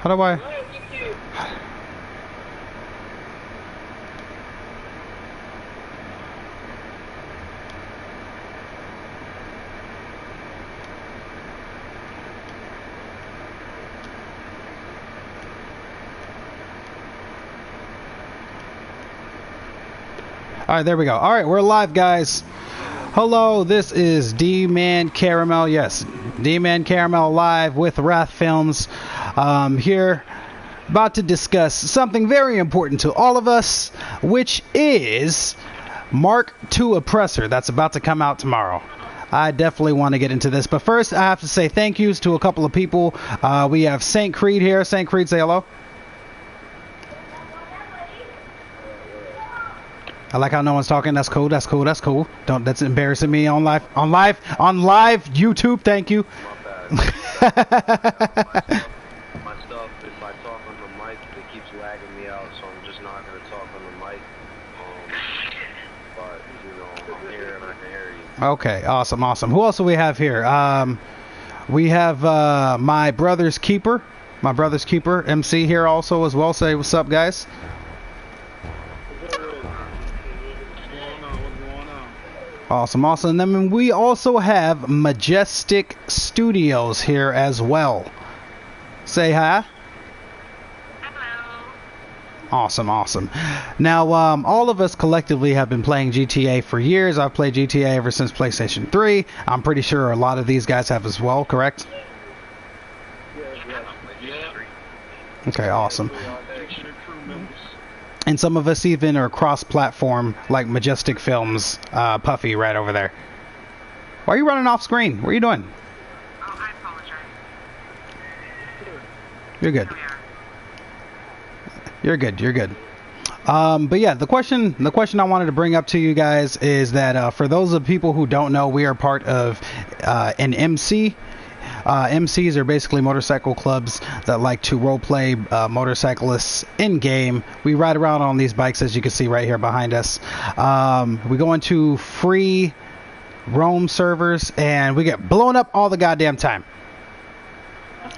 How do I? All right, there we go. All right, we're live, guys. Hello, this is D-Man Caramel. Yes, D-Man Caramel live with Wrath Films. Here, about to discuss something very important to all of us, which is Mark II Oppressor. That's about to come out tomorrow. I definitely want to get into this, but first I have to say thank yous to a couple of people. We have St. Creed here. St. Creed, say hello. I like how no one's talking. That's cool. That's cool. That's cool. That's embarrassing me on live YouTube. Thank you. My stuff, if I talk on the mic, it keeps lagging me out, so I'm just not going to talk on the mic. But, you know, I'm here and I can hear you. Okay, awesome. Who else do we have here? We have my brother's keeper. My brother's keeper, MC, here also as well. Say what's up, guys. Awesome. And then we also have Majestic Studios here as well. Say hi. Hello. Awesome. Now, all of us collectively have been playing GTA for years. I've played GTA ever since PlayStation 3. I'm pretty sure a lot of these guys have as well, correct? Yeah. Okay, awesome. And some of us even are cross-platform, like Majestic Films, Puffy right over there. Why are you running off screen? What are you doing? Oh, I apologize. You're good. You're good. But yeah, the question I wanted to bring up to you guys is that for those of people who don't know, we are part of an MC. MCs are basically motorcycle clubs that like to roleplay motorcyclists in game. We ride around on these bikes, as you can see right here behind us. We go into free roam servers and we get blown up all the goddamn time.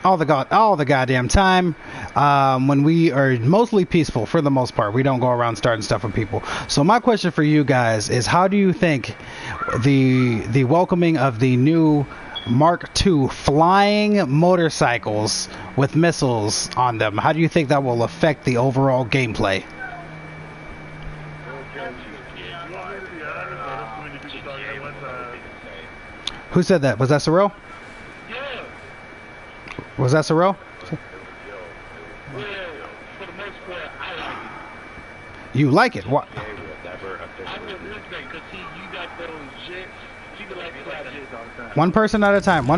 All the goddamn time. When we are mostly peaceful for the most part, we don't go around starting stuff with people. So my question for you guys is, how do you think the welcoming of the new Mark II flying motorcycles with missiles on them, how do you think that will affect the overall gameplay? Who said that? Was that Sorrel? Was that Sorrel? You like it? What? One person at a time.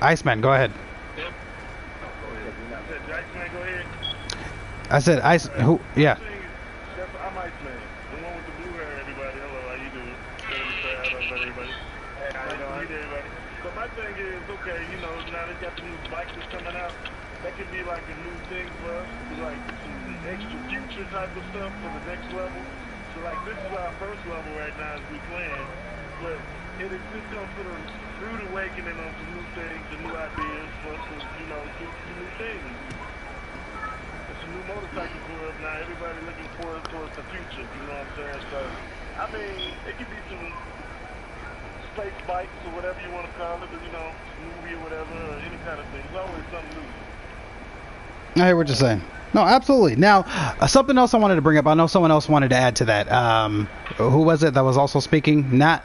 Iceman, go ahead. I said Ice. Who? Yeah. I'm Iceman. The one with the blue hair, everybody. Hello, how you doing? Everybody. Hey, how you doing? Everybody. So my thing is, okay, you know, now they got the new bikes that's coming out. That could be like a new thing for us, like some extra future type of stuff for the next level. So like this is our first level right now as we playing, but it is just gonna put a rude awakening on some new things, some new ideas for us to, you know, do some new things. It's a new motorcycle club now. Everybody looking forward towards the future. You know what I'm saying? So I mean, it could be some space bikes or whatever you want to call it, but you know, movie or whatever, or any kind of thing. It's always something new. I hear what you're saying. No, absolutely. Now, something else I wanted to bring up. I know someone else wanted to add to that. Who was it that was also speaking? Not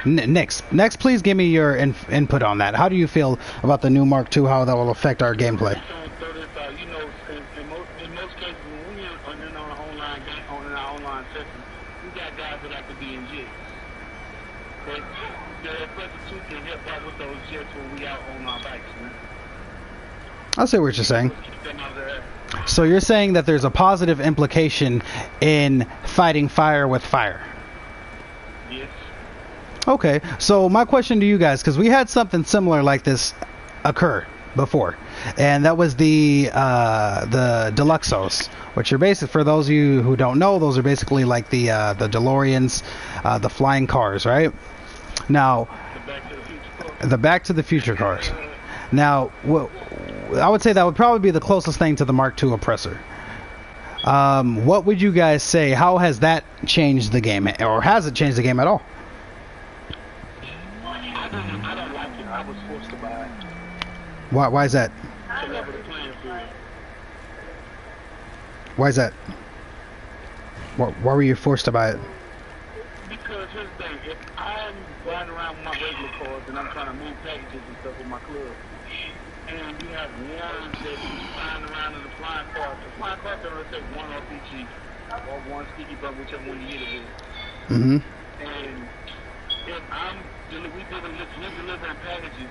Next, please give me your input on that. How do you feel about the new Mark II, how that will affect our gameplay? You know, in most cases, when we're on our online session, we got guys that like to be in jets. But the Oppressor 2 can help out with those jets when we out on our bikes, man. I see what you're saying. So you're saying that there's a positive implication in fighting fire with fire? Yes. Okay, so my question to you guys, because we had something similar like this occur before, and that was the Deluxos, which are basic. For those of you who don't know, those are basically like the DeLoreans, the flying cars, right? Now, the Back to the Future cars. Now, I would say that would probably be the closest thing to the Mark II Oppressor. What would you guys say? How has that changed the game, or has it changed the game at all? I don't like it. I was forced to buy it. Why is that? To level the playing field. Why is that? Why were you forced to buy it? Because here's the thing, if I'm riding around with my regular cards and I'm trying to move packages and stuff with my club, and you have one that's flying around in the flying card can only take one RPG or one sticky button, whichever one you hit it with. Mm-hmm. And if we delivering packages,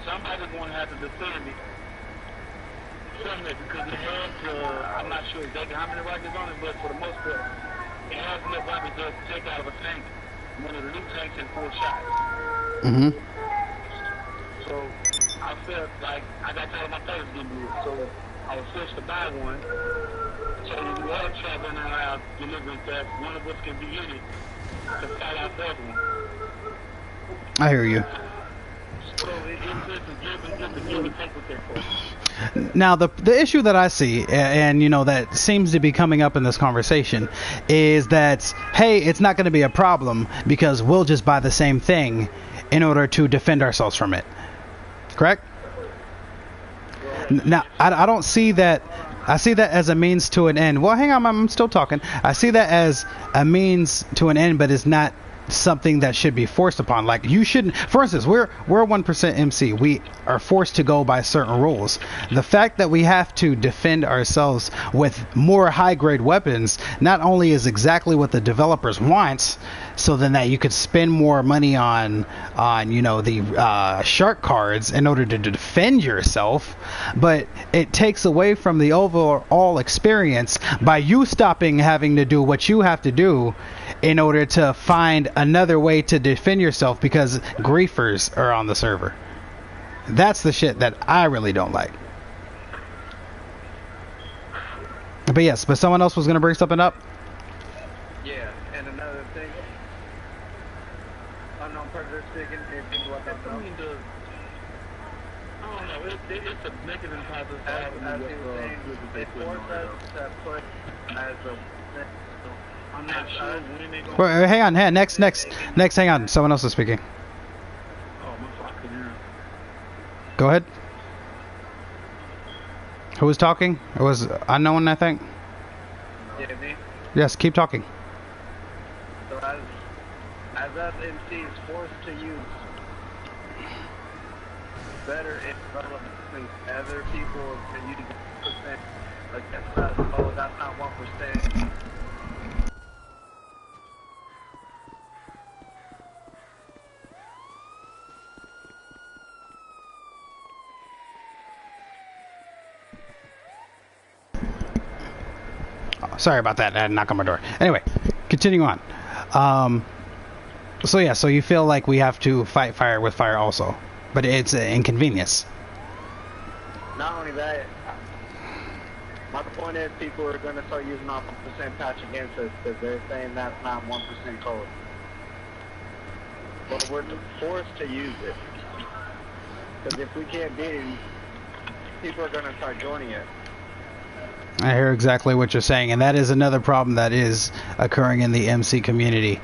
somebody's going to have to defend it. Because it has, I'm not sure exactly how many rockets on it, but for the most part, it has enough rockets to take out of a tank, one of the new tanks in 4 shots. Mm-hmm. So I felt like I got tired of my players getting good, so I was forced to buy one. So when we are traveling around delivering that, one of us can be in it to fight out the other one. I hear you. So it's a give and take with that for. Now, the issue that I see, and you know, that seems to be coming up in this conversation, is that, hey, it's not going to be a problem because we'll just buy the same thing in order to defend ourselves from it. Correct? Now, I don't see that. I see that as a means to an end. Well, hang on, I'm still talking. I see that as a means to an end, but it's not something that should be forced upon. Like, you shouldn't, for instance, we're a 1% MC. We are forced to go by certain rules. The fact that we have to defend ourselves with more high grade weapons not only is exactly what the developers want, so then that you could spend more money on you know, the shark cards in order to defend yourself, but it takes away from the overall experience by you stopping having to do what you have to do in order to find another way to defend yourself because griefers are on the server. That's the shit that I really don't like. But yes, but someone else was going to bring something up? Yeah, and another thing, unknown predator sticking, anything like that. I don't know, it's a negative positive. As he was saying, they forced us to put as a... I'm not sure when they going. Well, hang on, next, hang on. Someone else is speaking. Oh, my fucking ear. Go ahead. Who was talking? It was unknown, I think. Yeah, me? Yes, keep talking. So as us MCs forced to use better development, other people can use 1%. Like that's not 1%. Sorry about that. I had a knock on my door. Anyway, continuing on. So yeah, so you feel like we have to fight fire with fire also, but it's an inconvenience. Not only that, my point is people are going to start using our 1% patch against us because they're saying that's not 1% code. But we're forced to use it. Because if we can't beat it, people are going to start joining it. I hear exactly what you're saying, and that is another problem that is occurring in the MC community.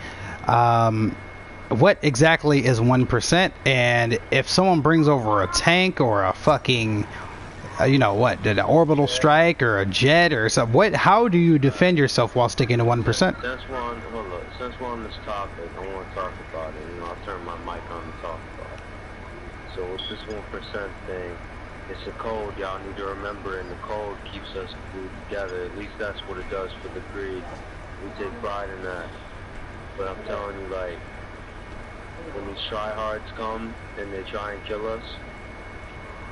What exactly is 1%? And if someone brings over a tank or a fucking, you know what, an orbital strike or a jet or something, what? How do you defend yourself while sticking to 1%? Since we're on this topic, I want to talk about it. You know, I'll turn my mic on to talk about it. So with this 1% thing, it's a code y'all need to remember, and the code keeps us glued together. At least that's what it does for the creed. We take pride in that. But I'm telling you, like, when these tryhards come and they try and kill us,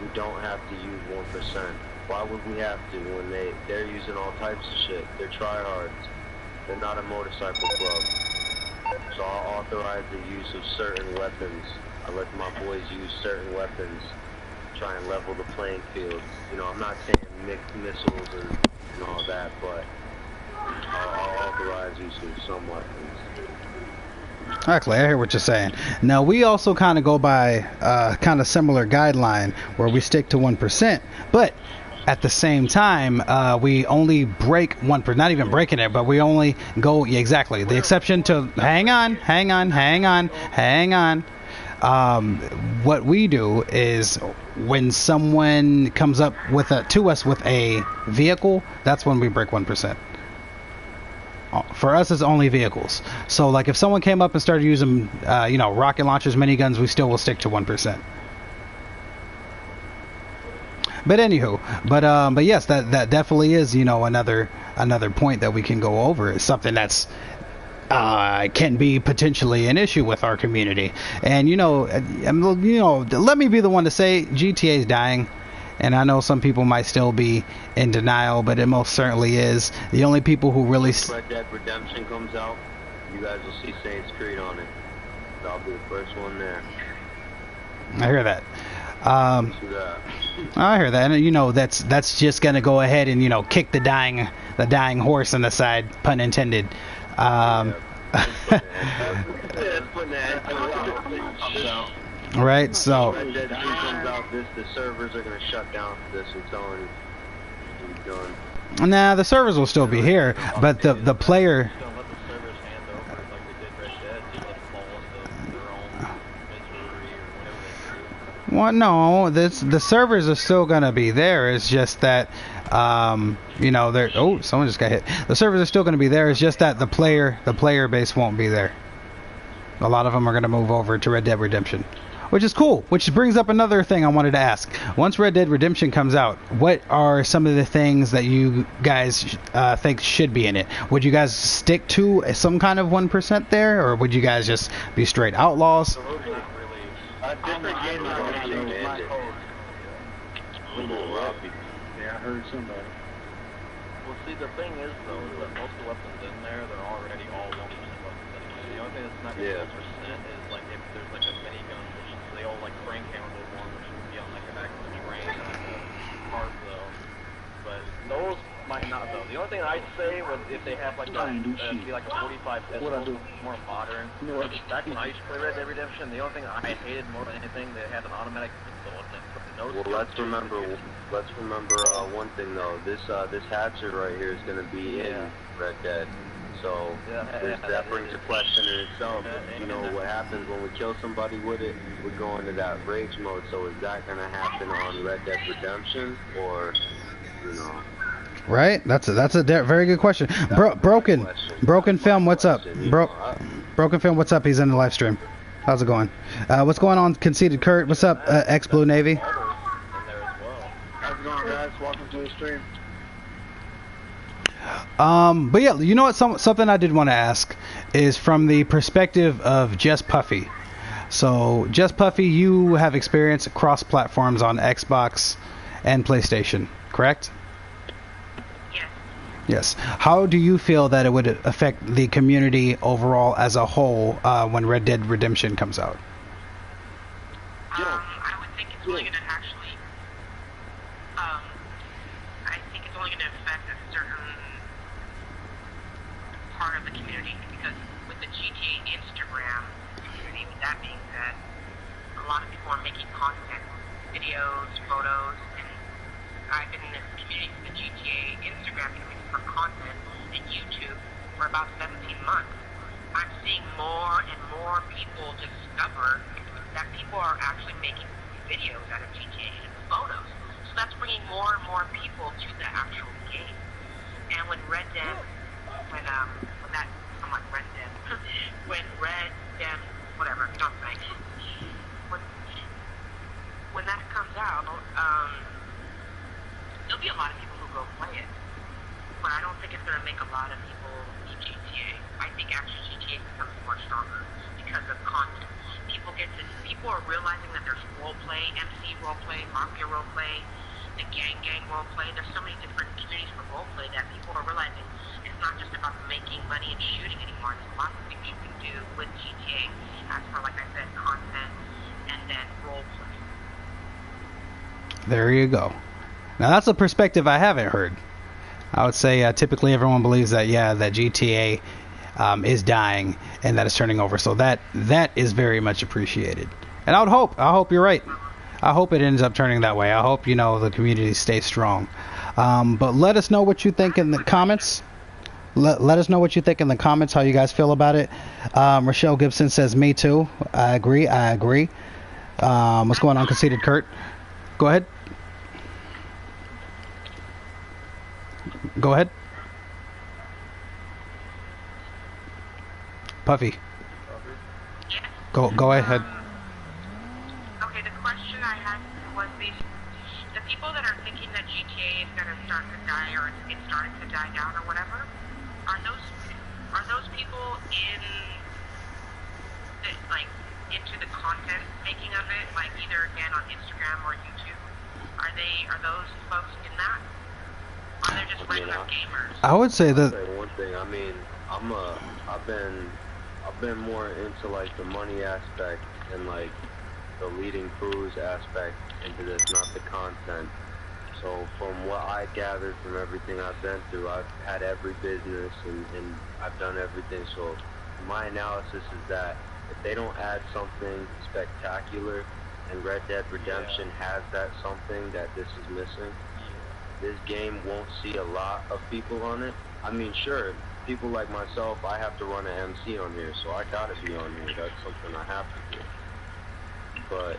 we don't have to use 1%. Why would we have to when they're using all types of shit? They're tryhards. They're not a motorcycle club. So I'll authorize the use of certain weapons. I let my boys use certain weapons, try and level the playing field. You know, I'm not saying mixed missiles and all that, but I'll authorize use of some weapons. Exactly, I hear what you're saying. Now, we also kind of go by kind of similar guideline where we stick to 1%, but at the same time, we only break 1%, not even breaking it, but we only go, yeah, exactly. The exception to, hang on. What we do is when someone comes up to us with a vehicle, that's when we break 1%. For us, it's only vehicles. So, like, if someone came up and started using, rocket launchers, miniguns, we still will stick to 1%. But anywho, but yes, that definitely is, another point that we can go over. It's something that's can be potentially an issue with our community. And let me be the one to say GTA is dying. And I know some people might still be in denial, but it most certainly is. The only people who really... Red Dead Redemption comes out, you guys will see Saints Creed on it. I'll be the first one there. I hear that. I hear that. And, that's just going to go ahead and, kick the dying horse in the side, pun intended. Right, so... Red Dead 2 comes out, the servers are going to shut down for this, I'm telling you. It's done. Nah, the servers will still be here, but the player... Well, no, the servers are still going to be there. It's just that, they're... Oh, someone just got hit. The servers are still going to be there. It's just that the player base won't be there. A lot of them are going to move over to Red Dead Redemption. Which is cool, which brings up another thing I wanted to ask. Once Red Dead Redemption comes out, what are some of the things that you guys think should be in it? Would you guys stick to some kind of 1% there, or would you guys just be straight outlaws? Yeah, I heard somebody. Well, see, the thing is, though, is that most of the weapons in there, they're already all 1% weapons anyway. The only thing that's not going to be 1% is, like, if there's, like, a minigun, which is the old, like, crank handle one, which would be on, like, the back of the train on the cart, though. But those might not, though. The only thing I'd say would, if they have, like, be like a 45 pistol, more modern. Back when I used to play Red Dead Redemption, the only thing I hated more than anything, they had an automatic pistol, and then put the nose. Well, let's remember one thing though. This hatchet right here is going to be in Red Dead, so that brings a question in itself. What happens when we kill somebody with it? We go into that rage mode. So is that going to happen on Red Dead Redemption, or Right? That's a very good question. Broken Film, what's up? Broken Film, what's up? He's in the live stream. How's it going? What's going on, Conceited Kurt? What's up, ex Blue Navy? How's it going, guys? Welcome to the stream. But yeah, you know what? Something I did want to ask is from the perspective of Just Puffy. So, Just Puffy, you have experience across platforms on Xbox and PlayStation, correct? Yes. How do you feel that it would affect the community overall as a whole when Red Dead Redemption comes out? I would think it's only going to actually, I think it's only going to affect a certain part of the community, because with the GTA Instagram community, with that being said, a lot of people are making content, videos, photos, and I've been in this community, the GTA Instagram community, for content and YouTube for about 17 months. I'm seeing more and more people discover that people are actually making videos out of GTA and photos. So that's bringing more and more people to the actual game. And when Red Dead, when Red Dead, whatever, don't think. When that comes out, there'll be a lot of people who go play it. But I don't think it's going to make a lot of people leave GTA. I think actually GTA becomes more stronger because of content. People are realizing that there's roleplay, MC roleplay, mafia roleplay, the gang roleplay. There's so many different communities for roleplay that people are realizing it's not just about making money and shooting anymore. There's lots of things you can do with GTA as for, like I said, content and then roleplay. There you go. Now that's a perspective I haven't heard. I would say typically everyone believes that, that GTA is dying and that is turning over. So that is very much appreciated. And I hope you're right. I hope it ends up turning that way. I hope, you know, the community stays strong. But let us know what you think in the comments. Let us know what you think in the comments, how you guys feel about it. Rochelle Gibson says, me too. I agree. What's going on, Conceited Kurt? Go ahead. Go ahead. Puffy. Go ahead. Okay, the question I had was the people that are thinking that GTA is going to start to die or it's starting to die down or whatever, are those people into the content making of it, like either again on Instagram or YouTube? Are those folks in that? Or they're just regular gamers? I would say that. I'll say one thing. I mean, I've been more into like the money aspect and like the leading crews aspect into this, not the content. So from what I gathered from everything I've been through, I've had every business and I've done everything. So my analysis is that if they don't add something spectacular, and Red Dead Redemption has that something that this is missing, this game won't see a lot of people on it. I mean, sure, people like myself, I have to run an MC on here, so I gotta be on here. That's something I have to do. But,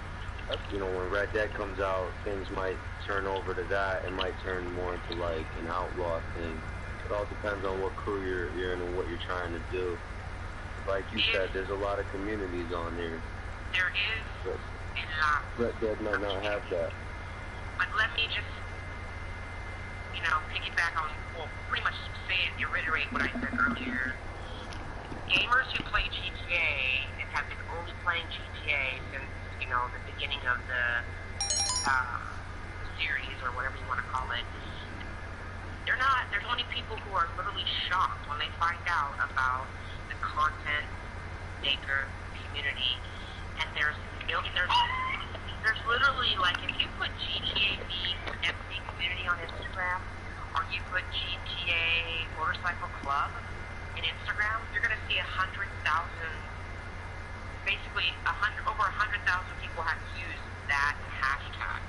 you know, when Red Dead comes out, things might turn over to that. It might turn more into like an outlaw thing. It all depends on what crew you're in and what you're trying to do. Like you said, there's a lot of communities on here. There is. But Red Dead might not have that. But let me just, you know, piggyback on, well, pretty much reiterate what I said earlier. Gamers who play GTA and have been only playing GTA since, you know, the beginning of the series or whatever you want to call it, there's only people who are literally shocked when they find out about the content maker community. And there's literally, like, if you put GTA V MC community on Instagram, or you put GTA Motorcycle Club in Instagram, you're going to see 100,000, basically over 100,000 people have used that hashtag.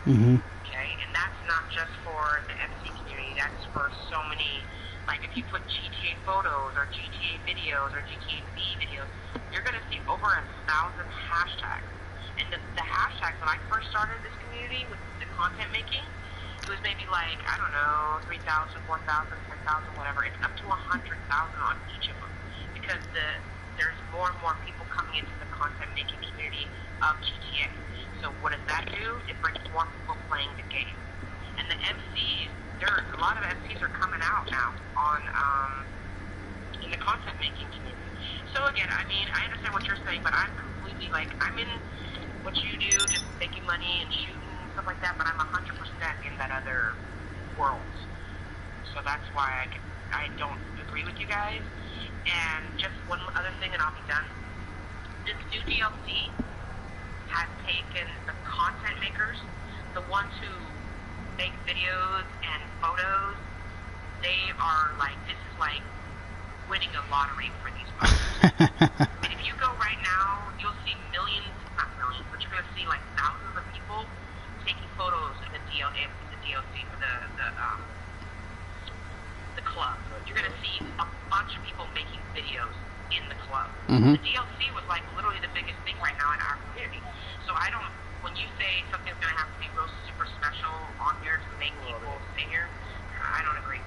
Mm-hmm. Okay, and that's not just for the MC community, that's for so many, like if you put GTA photos or GTA videos or GTA V videos, you're going to see over 1,000 hashtags. And the hashtags, when I first started this community with the content making, it was maybe like, I don't know, 3,000, 4,000, 10,000, whatever. It's up to 100,000 on each of them. Because there's more and more people coming into the content making community of GTA. So what does that do? It brings more people playing the game. And the MCs, a lot of MCs are coming out now on in the content making community. So again, I mean, I understand what you're saying, but I'm completely like, I'm in what you do, just making money and shooting and stuff like that, but I'm 100% in that other world. So that's why I don't agree with you guys. And just one other thing and I'll be done. This new DLC has taken the content makers, the ones who make videos and photos, they are like, this is like winning a lottery for these folks. And if you go right now, you'll see millions, not millions, but you're going to see like thousands of people taking photos in the DLC for the club. You're going to see a bunch of people making videos in the club. Mm-hmm. The DLC was like literally the biggest thing right now in our community. So when you say something's going to have to be real super special on here to make people stay here, I don't agree.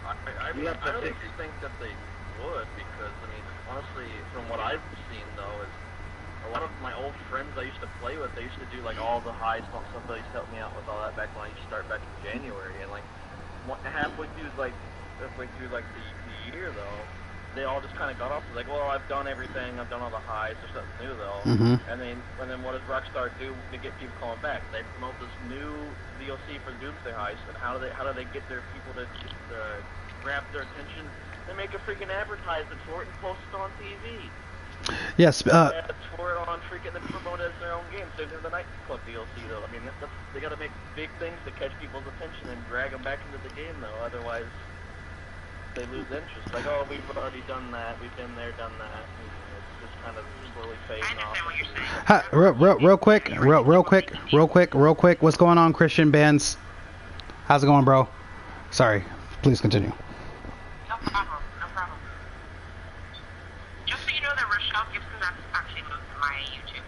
I don't actually think that they would, because, I mean, honestly, from what I've seen, though, is a lot of my old friends I used to play with, they used to do, like, all the high stuff that used to help me out with all that back when I used to start back in January, and, like, halfway through the year, though, they all just kind of got off, like, well, I've done everything, I've done all the highs, there's nothing new, though, and then what does Rockstar do to get people coming back? They promote this new DLC for Doomsday Heist, and how do they get their people to grab their attention? They make a freaking advertisement for it and post it on TV. Yes. Ads for it on freaking, and promote it as their own game. Same as the Nightclub DLC, though. I mean, they got to make big things to catch people's attention and drag them back into the game, though. Otherwise, they lose interest. Like, oh, we've already done that. We've been there, done that. And it's just kind of slowly fading off. I understand what you're saying. Real quick. What's going on, Christian Bands? How's it going, bro? Sorry. Please continue. No problem. Just so you know that Rochelle Gibson, that's actually my YouTube.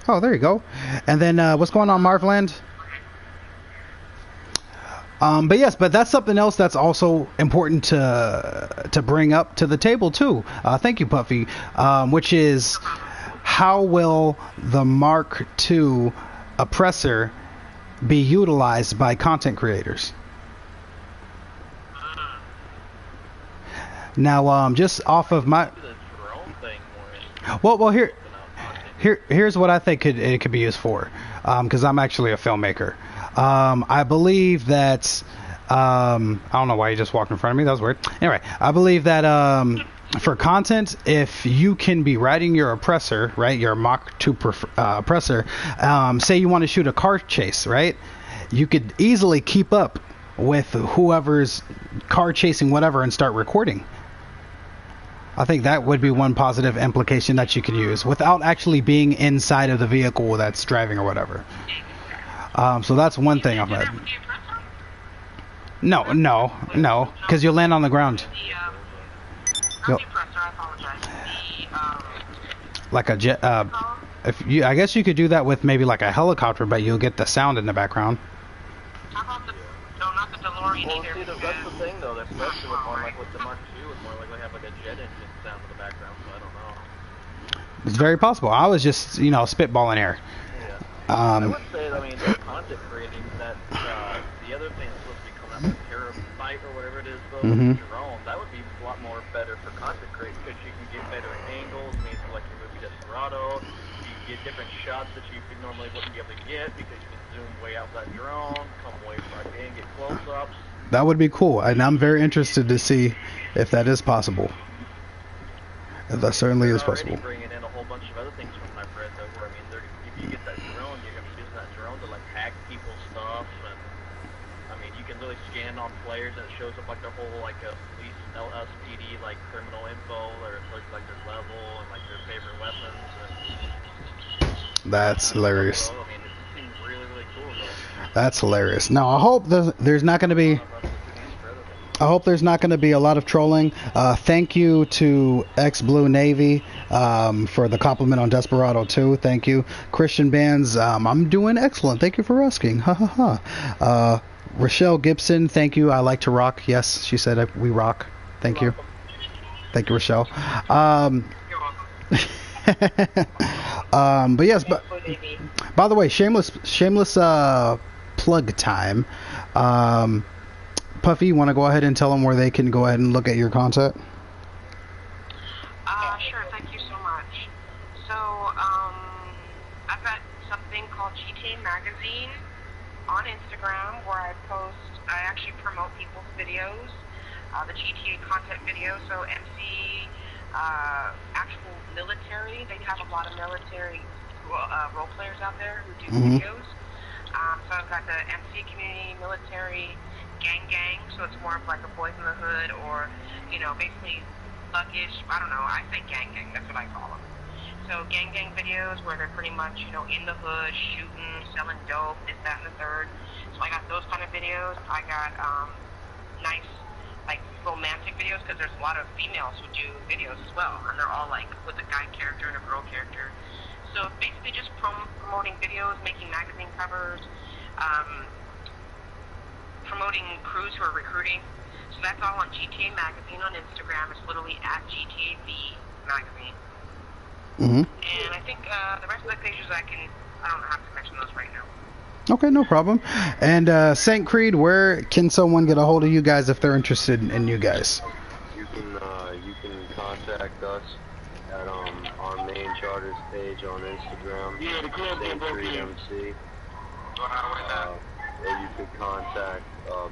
Oh, there you go. And then what's going on, Marvland? But that's something else that's also important to bring up to the table too. Thank you, Puffy. Which is, how will the Mark II Oppressor be utilized by content creators? Now, just off of my, well, here's what I think it could be used for, because I'm actually a filmmaker. I believe that, I don't know why you just walked in front of me. That was weird. Anyway, I believe that for content, if you can be writing your oppressor, right, your Mach 2 oppressor, say you want to shoot a car chase, right, you could easily keep up with whoever's car chasing whatever and start recording. I think that would be one positive implication that you could use without actually being inside of the vehicle that's driving or whatever. So that's one thing I've had. No, because you'll land on the ground. Like a jet. I guess you could do that with maybe like a helicopter, but you'll get the sound in the background. How about not the DeLorean Well, either? see, that's the thing though. Especially with more like with the Mark II, it's more likely to have like a jet engine sound in the background. So I don't know. It's very possible. I was just spitballing here. Yeah. I would say, the content creating, that the other thing that's supposed to be coming out, the terabyte or whatever it is, though, drone, that would be a lot more better for content creation because you can get better angles. I mean, for like your movie Desperado, you can get different shots that you normally wouldn't be able to get because you can zoom way out that drone, come way far in, get close-ups. That would be cool, and I'm very interested to see if that is possible. If that certainly is possible. Bringing in a whole bunch of other things from what I've read, though, where, if you get that drone, you're going to be using that drone to, like, hack people's stuff, and, you can really scan on players, and it shows up, like, their whole, like, police LSPD, like, criminal info, or it looks like their level, and, like, their favorite weapons, and... That's hilarious. So, it seems really, really cool, though. That's hilarious. Now, I hope there's not going to be... I hope there's not going to be a lot of trolling. Thank you to Blue Navy for the compliment on Desperado 2. Thank you. Christian Bands, I'm doing excellent. Thank you for asking. Ha ha ha. Rochelle Gibson, thank you. I like to rock. Yes, she said we rock. Thank you. Thank you, Rochelle. But yes, by the way, shameless plug time. Puffy, you want to go ahead and tell them where they can go ahead and look at your content? Sure, thank you so much. So, I've got something called GTA Magazine on Instagram where I actually promote people's videos, the GTA content videos, so MC, actual military, they have a lot of military role players out there who do videos. So I've got the MC community, military, gang, so it's more of like a Boys in the Hood or, basically thuggish, I don't know, I say gang, that's what I call them. So gang videos where they're pretty much, in the hood, shooting, selling dope, this, that, and the third. So I got those kind of videos. I got nice, like, romantic videos because there's a lot of females who do videos as well, and they're all like with a guy character and a girl character. So basically just promoting videos, making magazine covers, promoting crews who are recruiting. So that's all on GTA Magazine on Instagram. It's literally at GTAV Magazine. And I think the rest of the pages I don't have to mention those right now. Okay, no problem. And St. Creed, where can someone get a hold of you guys if they're interested in you guys? You can contact us at our main charters page on Instagram, St. Creed MC. Or you could contact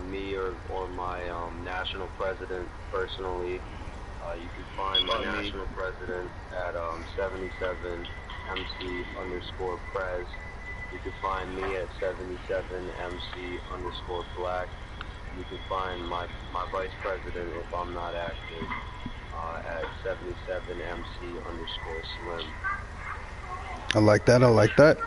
me or my national president personally. You can find my national president at 77MC_Prez. You can find me at 77MC_Black. You can find my vice president, if I'm not active, at 77MC_Slim. I like that. I like that.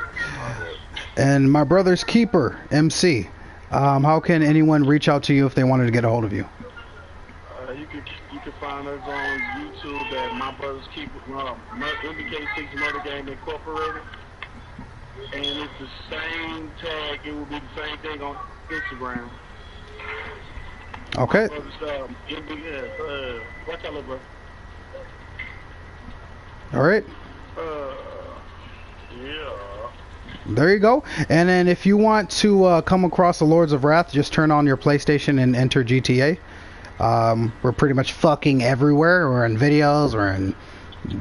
And my brother's keeper, MC. How can anyone reach out to you if they wanted to get a hold of you? You can find us on YouTube at My Brother's Keeper, MBK6 Murder Game Incorporated. And it's the same tag. It will be the same thing on Instagram. Okay. Watch out, bro. All right. Yeah. There you go. And then if you want to come across the Lords of Wrath, just turn on your PlayStation and enter GTA. We're pretty much fucking everywhere. We're in videos, we're in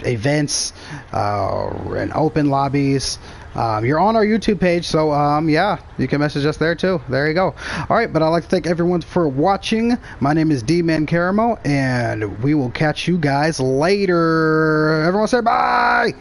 events, we're in open lobbies. You're on our YouTube page, so yeah, you can message us there too. There you go. All right, but I'd like to thank everyone for watching. My name is D-Man Caramo, and we will catch you guys later. Everyone say bye!